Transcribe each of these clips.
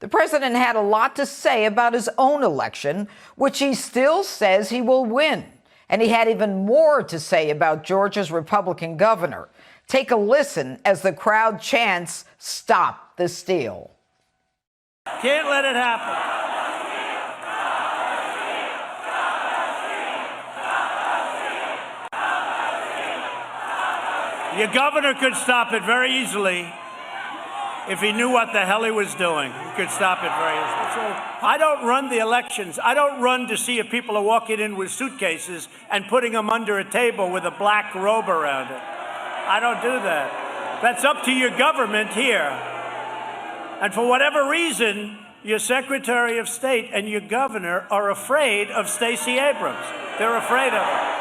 The president had a lot to say about his own election, which he still says he will win. And he had even more to say about Georgia's Republican governor. Take a listen as the crowd chants, "Stop the steal." Can't let it happen. Your governor could stop it very easily if he knew what the hell he was doing. He could stop it very easily. So I don't run the elections. I don't run to see if people are walking in with suitcases and putting them under a table with a black robe around it. I don't do that. That's up to your government here. And for whatever reason, your Secretary of State and your governor are afraid of Stacey Abrams. They're afraid of her.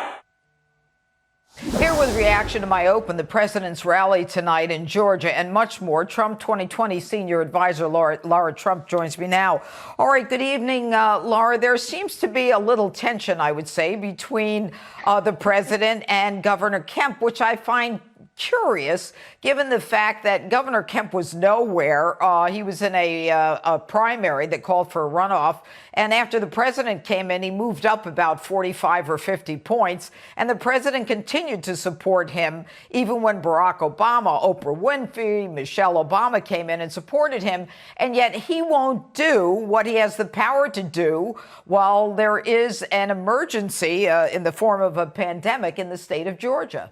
Here with reaction to my open, the president's rally tonight in Georgia, and much more. Trump 2020 senior advisor Lara Trump joins me now. All right, good evening, Lara. There seems to be a little tension, I would say, between the president and Governor Kemp, which I find curious, given the fact that Governor Kemp was nowhere. He was in a primary that called for a runoff. And after the president came in, he moved up about 45 or 50 points. And the president continued to support him, even when Barack Obama, Oprah Winfrey, Michelle Obama came in and supported him. And yet he won't do what he has the power to do while there is an emergency in the form of a pandemic in the state of Georgia.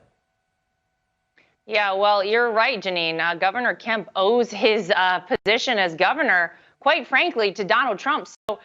Yeah, well, you're right, Janine. Governor Kemp owes his position as governor, quite frankly, to Donald Trump. So,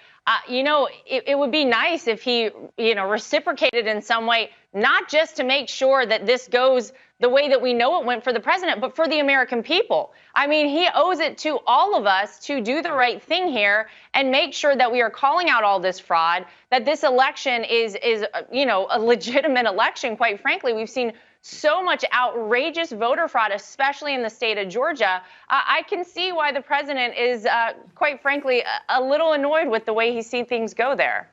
it would be nice if he, reciprocated in some way, not just to make sure that this goes the way that we know it went for the president, but for the American people. I mean, he owes it to all of us to do the right thing here and make sure that we are calling out all this fraud, that this election is a legitimate election. Quite frankly, we've seen so much outrageous voter fraud, especially in the state of Georgia. I can see why the president is, quite frankly, a little annoyed with the way he sees things go there.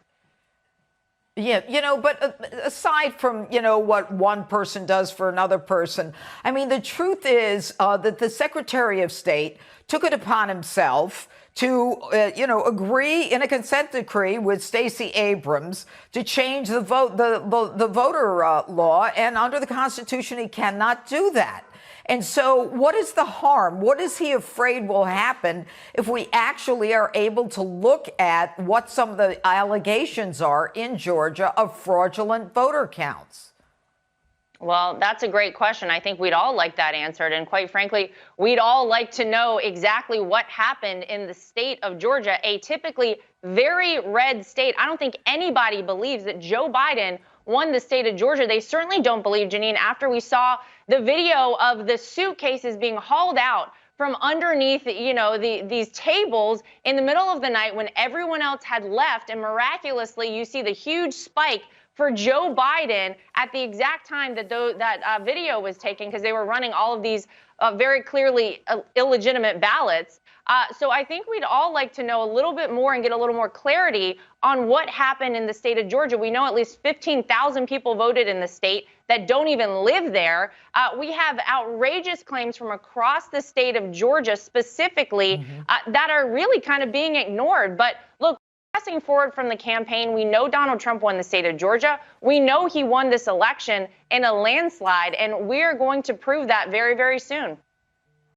Yeah, but aside from, what one person does for another person, I mean, the truth is that the Secretary of State took it upon himself to, agree in a consent decree with Stacey Abrams to change the voter law. And under the Constitution, he cannot do that. And so what is the harm? What is he afraid will happen if we actually are able to look at what some of the allegations are in Georgia of fraudulent voter counts? Well, that's a great question. I think we'd all like that answered. And quite frankly, we'd all like to know exactly what happened in the state of Georgia, a typically very red state. I don't think anybody believes that Joe Biden won the state of Georgia. They certainly don't believe, Janine, after we saw the video of the suitcases being hauled out from underneath, these tables in the middle of the night when everyone else had left. And miraculously, you see the huge spike for Joe Biden at the exact time that that video was taken, because they were running all of these very clearly illegitimate ballots. So I think we'd all like to know a little bit more and get a little more clarity on what happened in the state of Georgia. We know at least 15,000 people voted in the state that don't even live there. We have outrageous claims from across the state of Georgia specifically that are really kind of being ignored. But look, pressing forward from the campaign, we know Donald Trump won the state of Georgia. We know he won this election in a landslide, and we're going to prove that very, very soon.